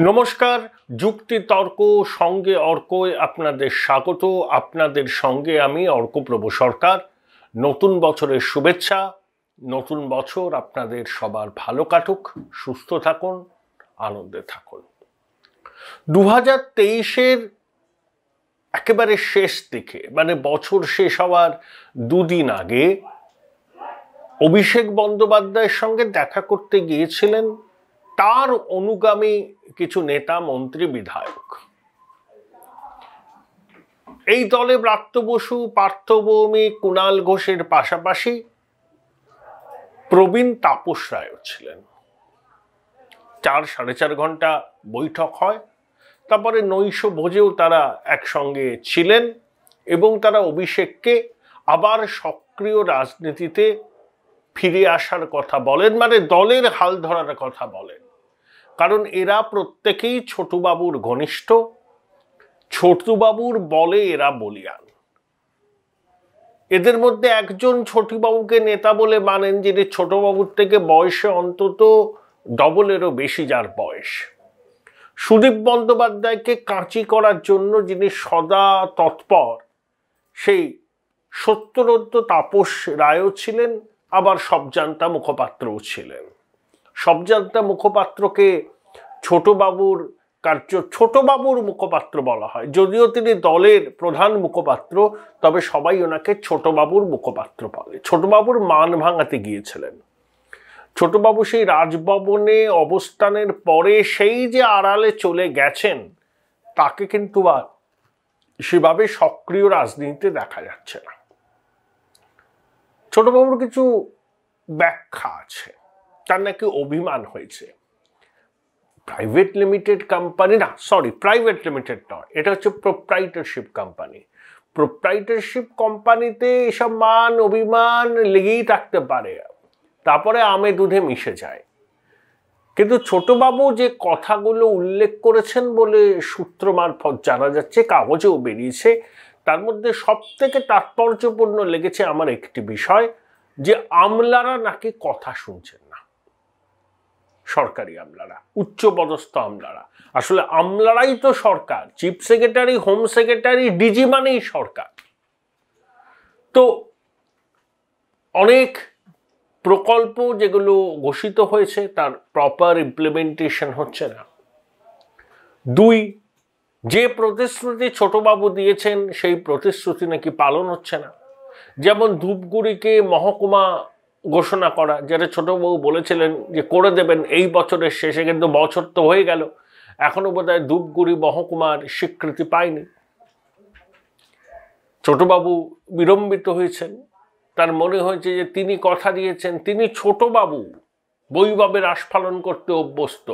নমস্কার, যুক্তি তর্ক সঙ্গে অর্কয় আপনাদের স্বাগত। আপনাদের সঙ্গে আমি অর্কপ্রভ সরকার। নতুন বছরের শুভেচ্ছা। নতুন বছর আপনাদের সবার ভালো কাটুক, সুস্থ থাকুন, আনন্দে থাকুন। 2023-এর একেবারে শেষ দিকে, মানে বছর শেষ হওয়ার দুদিন আগে অভিষেক বন্দ্যোপাধ্যায়ের সঙ্গে দেখা করতে গিয়েছিলেন তার অনুগামী কিছু নেতা, মন্ত্রী, বিধায়ক। এই দলে ব্রাত্য বসু, পার্থ ভৌমিক, কুণাল ঘোষের পাশাপাশি প্রবীণ তাপস রায়ও ছিলেন। 4-4.5 ঘন্টা বৈঠক হয়। তারপরে নৈশ ভোজেও তারা একসঙ্গে ছিলেন এবং তারা অভিষেককে আবার সক্রিয় রাজনীতিতে ফিরে আসার কথা বলেন, মানে দলের হাল ধরার কথা বলেন। কারণ এরা প্রত্যেকেই ছোটবাবুর ঘনিষ্ঠ, ছোটবাবুর বলে এরা বলিয়ান। এদের মধ্যে একজন ছোটবাবুকে নেতা বলে মানেন, যিনি ছোটবাবুর থেকে বয়সে অন্তত ডবলেরও বেশি যার বয়স। সুদীপ বন্দ্যোপাধ্যায়কে কাঁচি করার জন্য যিনি সদা তৎপর, সেই সত্যরোদ্য তাপস রায়ও ছিলেন, আবার সবজান্তা মুখোপাত্রও ছিলেন। সবজান্তা মুখোপাত্রকে ছোটবাবুর মুখপাত্র বলা হয়, যদিও তিনি দলের প্রধান মুখপাত্র, তবে সবাই ওনাকে ছোটবাবুর মুখপাত্র বলে। ছোটবাবুর মান ভাঙাতে গিয়েছিলেন। ছোটবাবু সেই রাজভবনে অবস্থানের পরে সেই যে আড়ালে চলে গেছেন, তাকে কিন্তু আর সেভাবে সক্রিয় রাজনীতিতে দেখা যাচ্ছে না। ছোটবাবুর কিছু ব্যাখ্যা আছে। তার নাকি অভিমান হয়েছে প্রাইভেট লিমিটেড নয়, এটা হচ্ছে প্রোপ্রাইটারশিপ কোম্পানি। প্রোপ্রাইটারশিপ কোম্পানিতে এসব মান অভিমান লেগেই থাকতে পারে, তারপরে আমে দুধে মিশে যায়। কিন্তু ছোটবাবু যে কথাগুলো উল্লেখ করেছেন বলে সূত্র মারফত জানা যাচ্ছে, কাগজেও বেরিয়েছে, তার মধ্যে সব থেকে তাৎপর্যপূর্ণ লেগেছে আমার একটি বিষয়, যে আমলারা নাকি কথা শুনছেন না। সরকারি আমলারা, উচ্চপদস্থ আমলারা। আসলে আমলারাই তো সরকার। Chief secretary, home secretary, DG মানেই সরকার। তো অনেক প্রকল্প যেগুলো ঘোষিত হয়েছে তার প্রপার ইমপ্লিমেন্টেশন হচ্ছে না। 2, যে প্রতিশ্রুতি ছোটবাবু দিয়েছেন সেই প্রতিশ্রুতি নাকি পালন হচ্ছে না। যেমন ধূপগুড়িকে মহকুমা ঘোষণা করা, যেটা ছোটবাবু বলেছিলেন যে করে দেবেন এই বছরের শেষে, কিন্তু বছর তো হয়ে গেল, এখনো বোধহয় ধূপগুড়ি মহকুমার স্বীকৃতি পায়নি। ছোটবাবু বিড়ম্বিত হয়েছেন। তার মনে হয়েছে যে তিনি কথা দিয়েছেন, তিনি ছোটবাবু বৈভবের আস্ফালন করতে অভ্যস্ত।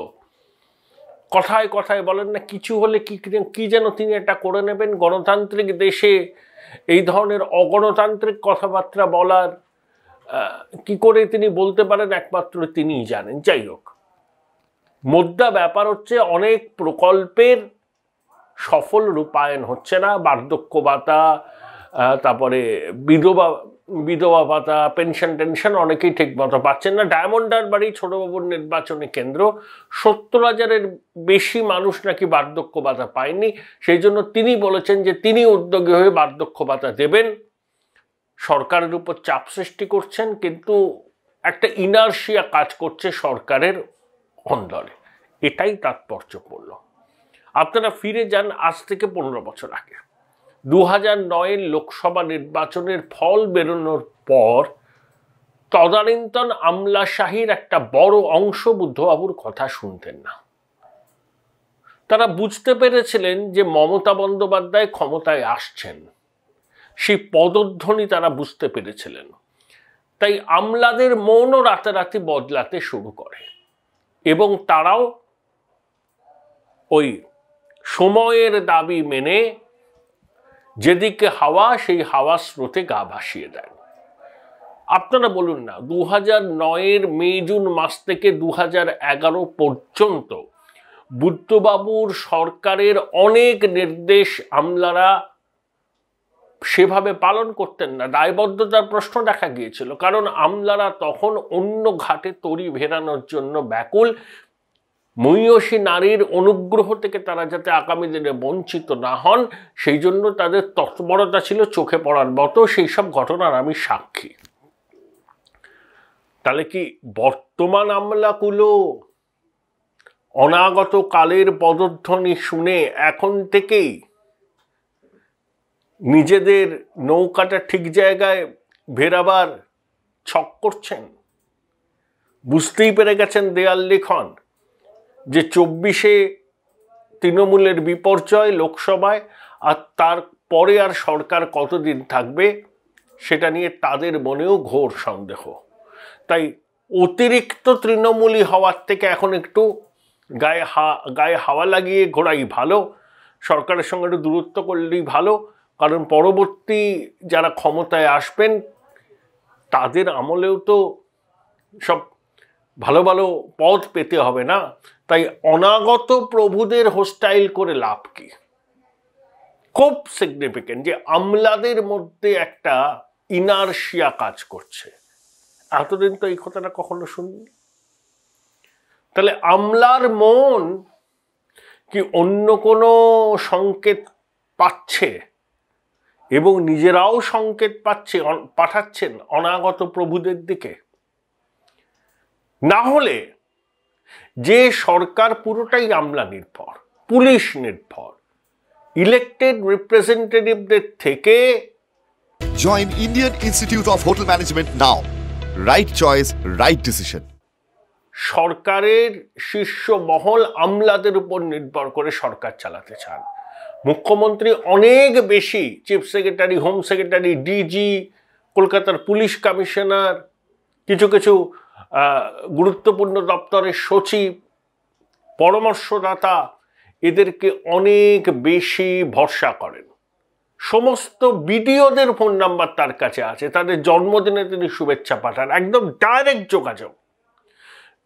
কথায় কথায় বলেন না, কিছু হলে কি যেন তিনি এটা করে নেবেন। গণতান্ত্রিক দেশে এই ধরনের অগণতান্ত্রিক কথাবার্তা বলার কি করে তিনি বলতে পারেন, একমাত্র তিনিই জানেন। যাই হোক, মোদ্দা ব্যাপার হচ্ছে অনেক প্রকল্পের সফল রূপায়ণ হচ্ছে না। বার্ধক্য ভাতা, তারপরে বিধবা ভাতা, পেনশন অনেকেই ঠিক মতো পাচ্ছেন না। ডায়মন্ড হারবারই ছোটবাবুর নির্বাচনী কেন্দ্র, 70,000-এর বেশি মানুষ নাকি বার্ধক্য ভাতা পায়নি। সেই জন্য তিনি বলেছেন যে তিনি উদ্যোগী হয়ে বার্ধক্য ভাতা দেবেন। সরকারের উপর চাপ সৃষ্টি করছেন, কিন্তু একটা ইনার্শিয়া কাজ করছে সরকারের অন্দরে। এটাই তাৎপর্যপূর্ণ। আপনারা ফিরে যান আজ থেকে 15 বছর আগে। 2009-এর লোকসভা নির্বাচনের ফল বেরোনোর পর তদানীন্তন আমলাশাহীর একটা বড় অংশ বুদ্ধবাবুর কথা শুনতেন না। তারা বুঝতে পেরেছিলেন যে মমতা বন্দ্যোপাধ্যায় ক্ষমতায় আসছেন, সেই পদধ্বনি তারা বুঝতে পেরেছিলেন। তাই আমলাদের মনও রাতারাতি বদলাতে শুরু করে এবং তারাও ওই সময়ের দাবি মেনে যেদিকে হাওয়া, সেই হাওয়া স্রোতে গা ভাসিয়ে দেন। আপনারা বলুন না, 2009-এর মে জুন মাস থেকে 2011 পর্যন্ত বুদ্ধবাবুর সরকারের অনেক নির্দেশ আমলারা সেভাবে পালন করতেন না। দায়বদ্ধতার প্রশ্ন দেখা গিয়েছিল, কারণ আমলারা তখন অন্য ঘাটে তরি ভেরানোর জন্য ব্যাকুল। মহিষী নারীর অনুগ্রহ থেকে তারা যাতে আগামী দিনে বঞ্চিত না হন, সেই জন্য তাদের তৎপরতা ছিল চোখে পড়ার মতো। সেই সব ঘটনার আমি সাক্ষী। তাহলে কি বর্তমান আমলাগুলো অনাগত কালের পদধ্বনি শুনে এখন থেকেই নিজেদের নৌকাটা ঠিক জায়গায় ভেরাবার ছক করছেন? বুঝতেই পেরে গেছেন দেয়াল লিখন যে 24-এ তৃণমূলের বিপর্যয় লোকসভায়, আর তারপরে আর সরকার কতদিন থাকবে সেটা নিয়ে তাদের মনেও ঘোর সন্দেহ। তাই অতিরিক্ত তৃণমূলী হওয়ার থেকে এখন একটু গায়ে হাওয়া লাগিয়ে ঘোরাই ভালো, সরকারের সঙ্গে একটু দূরত্ব করলেই ভালো। কারণ পরবর্তী যারা ক্ষমতায় আসবেন তাদের আমলেও তো সব ভালো ভালো পদ পেতে হবে না। তাই অনাগত প্রভুদের হোস্টাইল করে লাভ কি? খুব সিগনিফিকেন্ট যে আমলাদের মধ্যে একটা ইনারশিয়া কাজ করছে। এতদিন তো এই কথাটা কখনো শুনিনি। তাহলে আমলার মন কি অন্য কোনো সংকেত পাচ্ছে এবং নিজেরাও সংকেত পাঠাচ্ছেন অনাগত প্রভুদের দিকে? না হলে যে সরকার পুরোটাই আমলা নির্ভর, পুলিশ নির্ভর, ইলেক্টেড রিপ্রেজেন্টেটিভদের থেকে। Join Indian institute of hotel management now. Right choice, right decision. সরকারের শীর্ষ মহল আমলাদের উপর নির্ভর করে সরকার চালাতে চান। মুখ্যমন্ত্রী অনেক বেশি chief secretary, home secretary, DG, কলকাতার পুলিশ কমিশনার, কিছু কিছু গুরুত্বপূর্ণ দপ্তরের সচিব, পরামর্শদাতা, এদেরকে অনেক বেশি ভরসা করেন। সমস্ত বিডিওদের ফোন নাম্বার তার কাছে আছে, তাদের জন্মদিনে তিনি শুভেচ্ছা পাঠান। একদম ডাইরেক্ট যোগাযোগ।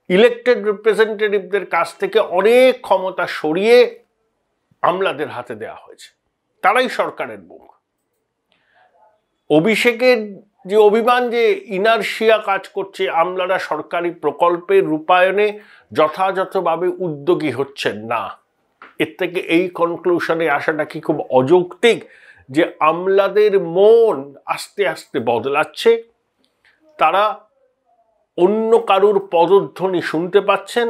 ইলেক্টেড রিপ্রেজেন্টেটিভদের কাছ থেকে অনেক ক্ষমতা সরিয়ে আমলাদের হাতে দেওয়া হয়েছে, তারাই সরকারের মুখ। অভিষেকের যে অভিমান যে ইনারশিয়া কাজ করছে, আমলারা সরকারি প্রকল্পের রূপায়ণে যথাযথভাবে উদ্যোগী হচ্ছেন না, এর থেকে এই কনক্লুশনে আসাটা কি খুব অযৌক্তিক যে আমলাদের মন আস্তে আস্তে বদলাচ্ছে, তারা অন্য কারুর পদধ্বনি শুনতে পাচ্ছেন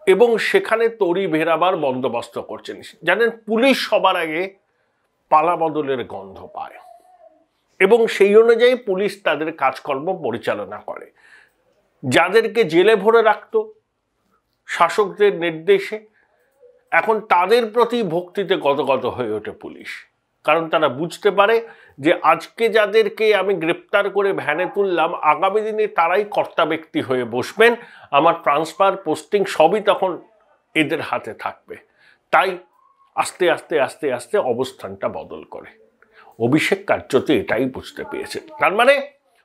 এবং সেখানে তরি ভেরাবার বন্দোবস্ত করছেন। জানেন, পুলিশ সবার আগে পালা বদলের গন্ধ পায় এবং সেই অনুযায়ী পুলিশ তাদের কাজকর্ম পরিচালনা করে। যাদেরকে জেলে ভরে রাখত শাসকদের নির্দেশে, এখন তাদের প্রতি ভক্তিতে গদগদ হয়ে ওঠে পুলিশ। কারণ তারা বুঝতে পারে যে আজকে যাদেরকে আমি গ্রেপ্তার করে ভ্যানে তুললাম, আগামী দিনে তারাই কর্তা ব্যক্তি হয়ে বসবেন, আমার ট্রান্সফার, পোস্টিং সবই তখন এদের হাতে থাকবে। তাই আস্তে আস্তে আস্তে আস্তে অবস্থানটা বদল করে। অভিষেক কার্যত এটাই বুঝতে পেরেছেন। তার মানে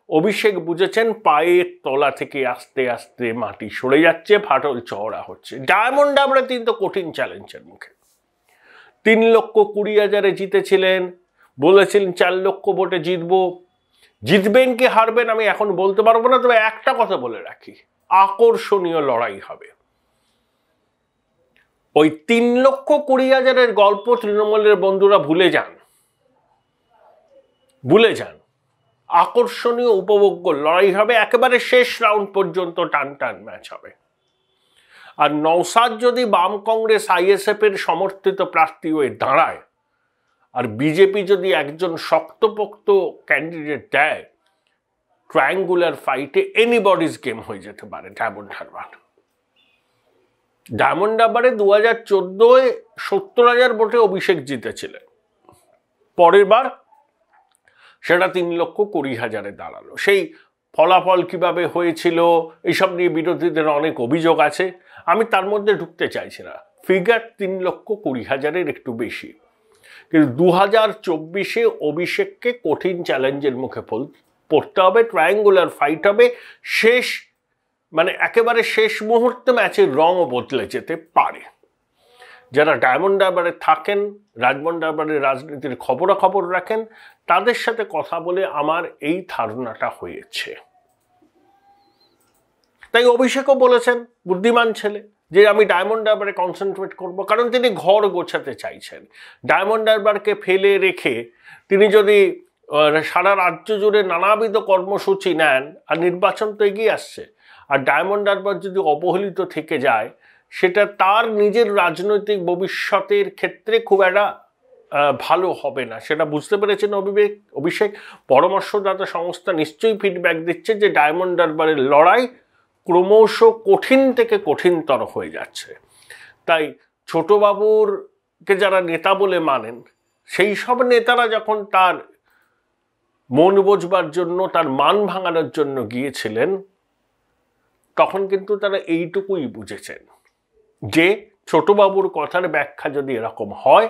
অভিষেক বুঝেছেন পায়ের তলা থেকে আস্তে আস্তে মাটি সরে যাচ্ছে, ফাটল চওড়া হচ্ছে। ডায়মন্ড হারবার তিনি তো কঠিন চ্যালেঞ্জের মুখে। 3,20,000 জিতেছিলেন, বলেছিলেন 4 লক্ষ ভোটে জিতবো। জিতবেন কি হারবেন আমি এখন বলতে পারবো না, তবে একটা কথা বলে রাখি, আকর্ষণীয় লড়াই হবে। ওই 3,20,000 গল্প তৃণমূলের বন্ধুরা ভুলে যান। আকর্ষণীয় উপভোগ্য লড়াই হবে, একেবারে শেষ রাউন্ড পর্যন্ত টান টান ম্যাচ হবে। আর নওশাদ যদি বাম কংগ্রেস আইএসএফ এর সমর্থিত প্রার্থী হয়ে দাঁড়ায় আর বিজেপি যদি একজন শক্তপোক্ত ক্যান্ডিডেট দেয়, ট্রায়াঙ্গুলার ফাইটে এনিবডিজ গেম হয়ে যেতে পারে ডায়মন্ড হারবার। ডায়মন্ড হারবারে 2014-এ 70,000 ভোটে অভিষেক জিতেছিলেন, পরের বার সেটা 3,20,000-এ দাঁড়ালো। সেই ফলাফল কিভাবে হয়েছিল এইসব নিয়ে বিরোধীদের অনেক অভিযোগ আছে, আমি তার মধ্যে ঢুকতে চাইছি না। ফিগার 3,20,000-এর একটু বেশি। কিন্তু 2024-এ অভিষেককে কঠিন চ্যালেঞ্জের মুখে পড়তে হবে, ট্রায়াঙ্গুলার ফাইট হবে। শেষ মানে একেবারে শেষ মুহূর্তে ম্যাচের রঙও বদলে যেতে পারে। যারা ডায়মন্ড হারবারে থাকেন, ডায়মন্ড হারবারের রাজনীতির খবরাখবর রাখেন, তাদের সাথে কথা বলে আমার এই ধারণাটা হয়েছে। তাই অভিষেকও বলেছেন, বুদ্ধিমান ছেলে, যে আমি ডায়মন্ড হারবারে কনসেন্ট্রেট করব, কারণ তিনি ঘর গোছাতে চাইছেন। ডায়মন্ড হারবারকে ফেলে রেখে তিনি যদি সারা রাজ্য জুড়ে নানাবিধ কর্মসূচি নেন, আর নির্বাচন তো এগিয়ে আসছে, আর ডায়মন্ড হারবার যদি অবহেলিত থেকে যায়, সেটা তার নিজের রাজনৈতিক ভবিষ্যতের ক্ষেত্রে খুব একটা ভালো হবে না। সেটা বুঝতে পেরেছেন অভিষেক। পরামর্শদাতা সংস্থা নিশ্চয়ই ফিডব্যাক দিচ্ছে যে ডায়মন্ড হারবারের লড়াই ক্রমশ কঠিন থেকে কঠিনতর হয়ে যাচ্ছে। তাই ছোটবাবুরকে যারা নেতা বলে মানেন, সেই সব নেতারা যখন তার মন বোঝবার জন্য, তার মান ভাঙানোর জন্য গিয়েছিলেন, তখন কিন্তু তারা এইটুকুই বুঝেছেন যে ছোটবাবুর কথার ব্যাখ্যা যদি এরকম হয়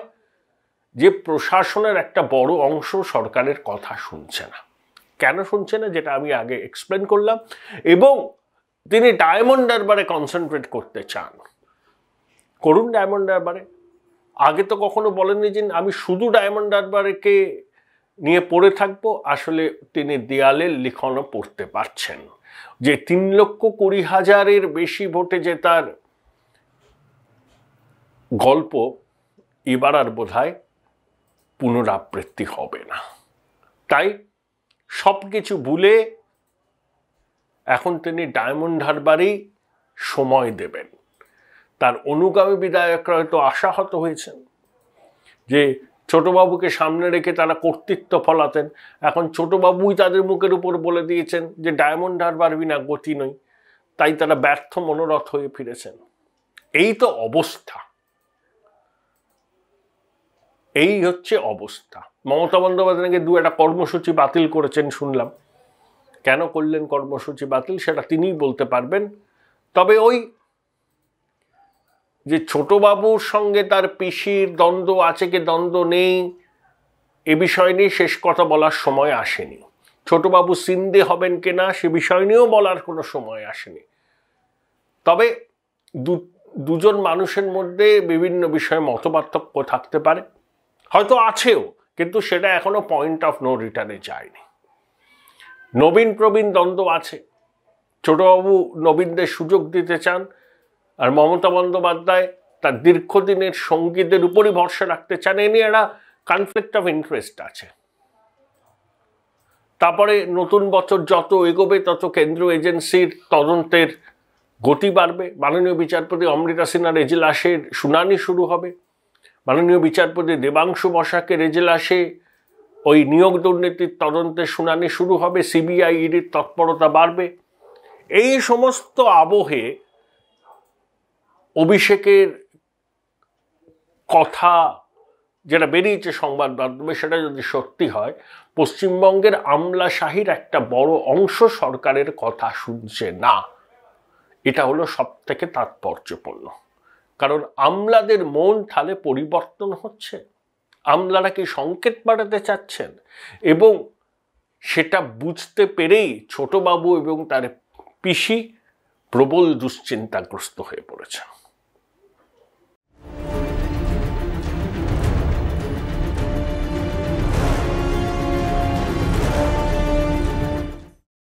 যে প্রশাসনের একটা বড় অংশ সরকারের কথা শুনছে না। কেন শুনছে না, যেটা আমি আগে এক্সপ্লেন করলাম, এবং তিনি ডায়মন্ড হারবারে কনসেন্ট্রেট করতে চান। করুন ডায়মন্ড হারবারে। আগে তো কখনো বলেননি যে আমি শুধু ডায়মন্ড হারবারকে নিয়ে পড়ে থাকবো। আসলে তিনি দেয়ালের লিখনও পড়তে পারছেন যে 3,20,000-এর বেশি ভোটে জেতার গল্প এবার আর বোধহয় পুনরাবৃত্তি হবে না। তাই সব কিছু ভুলে এখন তিনি ডায়মন্ড হারবারেই সময় দেবেন। তার অনুগামী বিধায়করা হয়তো আশাহত হয়েছেন যে ছোটবাবুকে সামনে রেখে তারা কর্তৃত্ব ফলাতেন। এখন ছোটবাবুই তাদের মুখের উপর বলে দিয়েছেন যে ডায়মন্ড হারবার বিনা গতি নই, তাই তারা ব্যর্থ মনোরথ হয়ে ফিরেছেন। এই তো অবস্থা, এই হচ্ছে অবস্থা। মমতা বন্দ্যোপাধ্যায় নাকি 2-1 কর্মসূচি বাতিল করেছেন শুনলাম। কেন করলেন কর্মসূচি বাতিল সেটা তিনিই বলতে পারবেন। তবে ওই যে ছোটবাবুর সঙ্গে তার পিসির দ্বন্দ্ব আছে কি দ্বন্দ্ব নেই, এ বিষয় নিয়ে শেষ কথা বলার সময় আসেনি। ছোটবাবু সিন্দে হবেন কিনা সে বিষয় নিয়েও বলার কোনো সময় আসেনি। তবে দুজন মানুষের মধ্যে বিভিন্ন বিষয়ে মতপার্থক্য থাকতে পারে, হয়তো আছেও, কিন্তু সেটা এখনো পয়েন্ট অফ নো রিটার্নে যায়নি। নবীন প্রবীণ দ্বন্দ্ব আছে। ছোটবাবু নবীনদের সুযোগ দিতে চান, আর মমতা বন্দ্যোপাধ্যায় তার দীর্ঘদিনের সঙ্গীদের উপরই ভরসা রাখতে চান। এ নিয়ে একটা কনফ্লিক্ট অফ ইন্টারেস্ট আছে। তারপরে নতুন বছর যত এগোবে তত কেন্দ্রীয় এজেন্সির তদন্তের গতি বাড়বে। মাননীয় বিচারপতি অমৃতা সিনহার এজলাসের শুনানি শুরু হবে। মাননীয় বিচারপতি দেবাংশু বসাকের এজলাসে ওই নিয়োগ দুর্নীতির তদন্তের শুনানি শুরু হবে। সিবিআই ইডির তৎপরতা বাড়বে। এই সমস্ত আবহে অভিষেকের কথা যেটা বেরিয়েছে সংবাদ মাধ্যমে, সেটা যদি সত্যি হয়, পশ্চিমবঙ্গের আমলাশাহীর একটা বড় অংশ সরকারের কথা শুনছে না। এটা হলো সব থেকে তাৎপর্যপূর্ণ। কারণ আমলাদের মন তাহলে পরিবর্তন হচ্ছে। আমলারা কি সংকেত পাঠাতে চাচ্ছেন, এবং সেটা বুঝতে পেরেই ছোটবাবু এবং তার পিসি প্রবল দুশ্চিন্তাগ্রস্ত হয়ে পড়েছে।